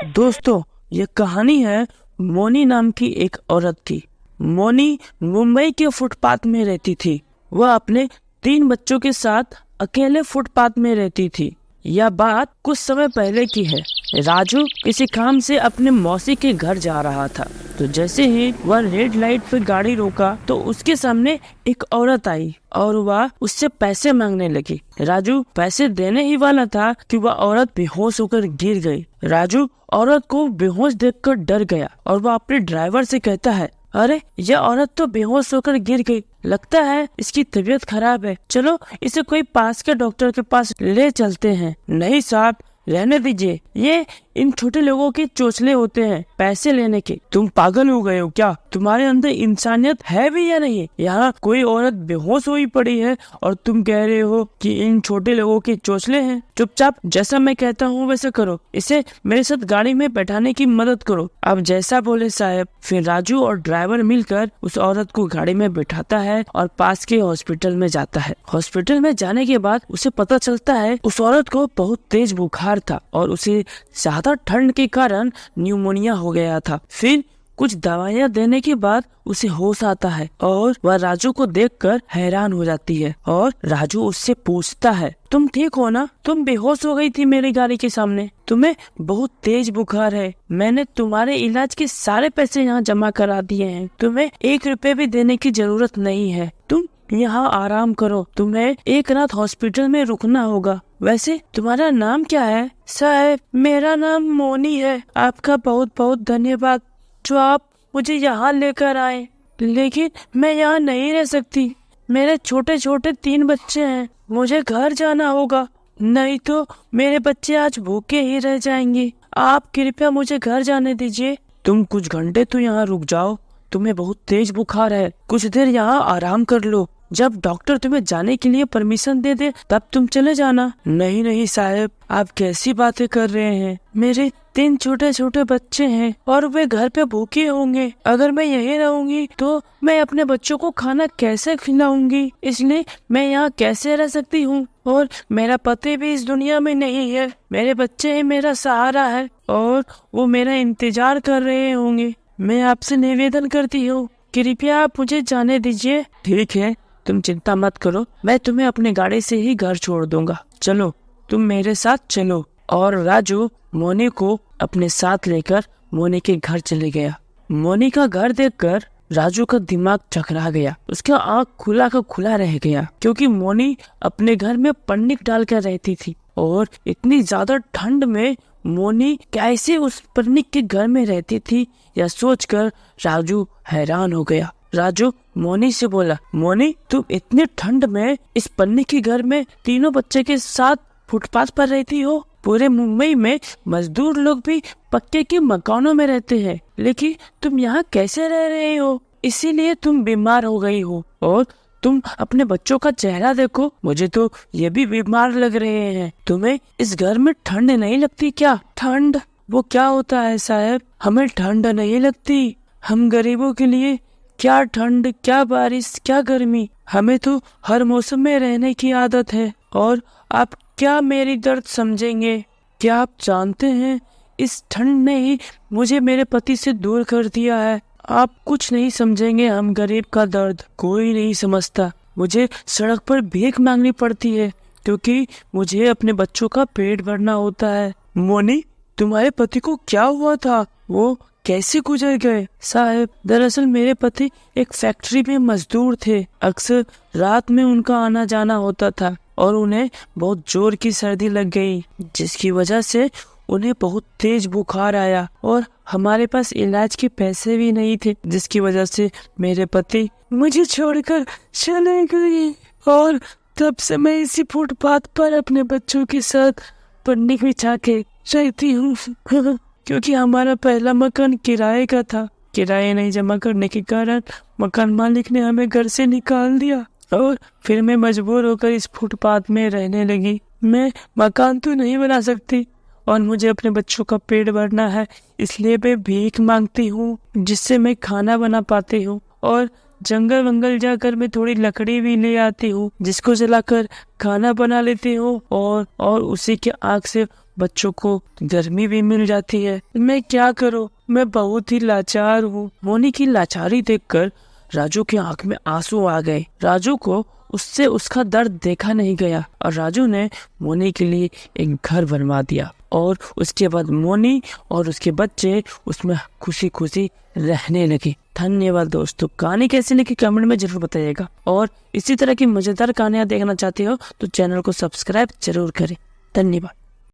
दोस्तों, ये कहानी है मोनी नाम की एक औरत की। मोनी मुंबई के फुटपाथ में रहती थी। वह अपने 3 बच्चों के साथ अकेले फुटपाथ में रहती थी। यह बात कुछ समय पहले की है। राजू किसी काम से अपने मौसी के घर जा रहा था, तो जैसे ही वह रेड लाइट पर गाड़ी रोका तो उसके सामने एक औरत आई और वह उससे पैसे मांगने लगी। राजू पैसे देने ही वाला था कि वह औरत बेहोश होकर गिर गई। राजू औरत को बेहोश देखकर डर गया और वह अपने ड्राइवर से कहता है, अरे यह औरत तो बेहोश होकर गिर गई, लगता है इसकी तबीयत खराब है, चलो इसे कोई पास के डॉक्टर के पास ले चलते हैं। नहीं साहब, रहने दीजिए, ये इन छोटे लोगों के चोचले होते हैं पैसे लेने के। तुम पागल हो गए हो क्या? तुम्हारे अंदर इंसानियत है भी या नहीं? यहाँ कोई औरत बेहोश हुई पड़ी है और तुम कह रहे हो कि इन छोटे लोगों के चोचले हैं। चुपचाप जैसा मैं कहता हूँ वैसा करो, इसे मेरे साथ गाड़ी में बैठाने की मदद करो। अब जैसा बोले साहब। फिर राजू और ड्राइवर मिलकर उस औरत को गाड़ी में बैठाता है और पास के हॉस्पिटल में जाता है। हॉस्पिटल में जाने के बाद उसे पता चलता है उस औरत को बहुत तेज बुखार था और उसे ज्यादा ठंड के कारण न्यूमोनिया हो गया था। फिर कुछ दवाइयाँ देने के बाद उसे होश आता है और वह राजू को देखकर हैरान हो जाती है और राजू उससे पूछता है, तुम ठीक हो ना? तुम बेहोश हो गई थी मेरी गाड़ी के सामने, तुम्हें बहुत तेज बुखार है, मैंने तुम्हारे इलाज के सारे पैसे यहाँ जमा करा दिए हैं, तुम्हें 1 रुपए भी देने की जरूरत नहीं है, तुम यहाँ आराम करो, तुम्हें एक रात हॉस्पिटल में रुकना होगा। वैसे तुम्हारा नाम क्या है? साहब, मेरा नाम मोनी है। आपका बहुत बहुत धन्यवाद जो आप मुझे यहाँ लेकर आए, लेकिन मैं यहाँ नहीं रह सकती। मेरे छोटे छोटे 3 बच्चे हैं, मुझे घर जाना होगा, नहीं तो मेरे बच्चे आज भूखे ही रह जाएंगे। आप कृपया मुझे घर जाने दीजिए। तुम कुछ घंटे तो यहाँ रुक जाओ, तुम्हें बहुत तेज बुखार है, कुछ देर यहाँ आराम कर लो, जब डॉक्टर तुम्हें जाने के लिए परमिशन दे दे तब तुम चले जाना। नहीं नहीं साहब, आप कैसी बातें कर रहे हैं? मेरे 3 छोटे छोटे बच्चे हैं और वे घर पे भूखे होंगे। अगर मैं यहीं रहूंगी तो मैं अपने बच्चों को खाना कैसे खिलाऊंगी? इसलिए मैं यहाँ कैसे रह सकती हूँ? और मेरा पति भी इस दुनिया में नहीं है, मेरे बच्चे ही मेरा सहारा है और वो मेरा इंतजार कर रहे होंगे। मैं आपसे निवेदन करती हूँ, कृपया आप मुझे जाने दीजिए। ठीक है, तुम चिंता मत करो, मैं तुम्हें अपने गाड़ी से ही घर छोड़ दूंगा, चलो तुम मेरे साथ चलो। और राजू मोनी को अपने साथ लेकर मोनी के घर चले गया। मोनी का घर देखकर राजू का दिमाग चकरा गया, उसका आँख खुला का खुला रह गया, क्योंकि मोनी अपने घर में पन्नी डालकर रहती थी और इतनी ज्यादा ठंड में मोनी कैसे उस पन्नी के घर में रहती थी, यह सोचकर राजू हैरान हो गया। राजू मोनी से बोला, मोनी तुम इतनी ठंड में इस पन्नी के घर में 3 बच्चे के साथ फुटपाथ पर रहती हो? पूरे मुंबई में मजदूर लोग भी पक्के के मकानों में रहते हैं, लेकिन तुम यहाँ कैसे रह रहे हो? इसीलिए तुम बीमार हो गई हो और तुम अपने बच्चों का चेहरा देखो, मुझे तो ये भी बीमार लग रहे हैं। तुम्हें इस घर में ठंड नहीं लगती क्या? ठंड वो क्या होता है साहब? हमें ठंड नहीं लगती, हम गरीबों के लिए क्या ठंड, क्या बारिश, क्या गर्मी, हमें तो हर मौसम में रहने की आदत है। और आप क्या मेरी दर्द समझेंगे? क्या आप जानते हैं इस ठंड ने ही मुझे मेरे पति से दूर कर दिया है। आप कुछ नहीं समझेंगे हम गरीब का दर्द, कोई नहीं समझता। मुझे सड़क पर भीख मांगनी पड़ती है क्योंकि मुझे अपने बच्चों का पेट भरना होता है। मोनी, तुम्हारे पति को क्या हुआ था? वो कैसे गुजर गए? साहब, दरअसल मेरे पति एक फैक्ट्री में मजदूर थे, अक्सर रात में उनका आना जाना होता था और उन्हें बहुत जोर की सर्दी लग गई, जिसकी वजह से उन्हें बहुत तेज बुखार आया और हमारे पास इलाज के पैसे भी नहीं थे, जिसकी वजह से मेरे पति मुझे छोड़कर चले गए और तब से मैं इसी फुटपाथ पर अपने बच्चों के साथ पन्नी बिछा के रहती हूँ क्योंकि हमारा पहला मकान किराए का था। किराए नहीं जमा करने के कारण मकान मालिक ने हमें घर से निकाल दिया और फिर मैं मजबूर होकर इस फुटपाथ में रहने लगी। मैं मकान तो नहीं बना सकती और मुझे अपने बच्चों का पेट भरना है, इसलिए मैं भीख मांगती हूँ जिससे मैं खाना बना पाती हूँ और जंगल वंगल जाकर मैं थोड़ी लकड़ी भी ले आती हूँ जिसको जलाकर खाना बना लेती हूँ और उसी के आग से बच्चों को गर्मी भी मिल जाती है। मैं क्या करूं, मैं बहुत ही लाचार हूँ। मोनी की लाचारी देखकर राजू की आंख में आंसू आ गए। राजू को उससे उसका दर्द देखा नहीं गया और राजू ने मोनी के लिए एक घर बनवा दिया और उसके बाद मोनी और उसके बच्चे उसमें खुशी खुशी रहने लगे। धन्यवाद दोस्तों। कहानी कैसी लगी कमेंट में जरूर बताइएगा और इसी तरह की मजेदार कहानियां देखना चाहते हो तो चैनल को सब्सक्राइब जरूर करें। धन्यवाद।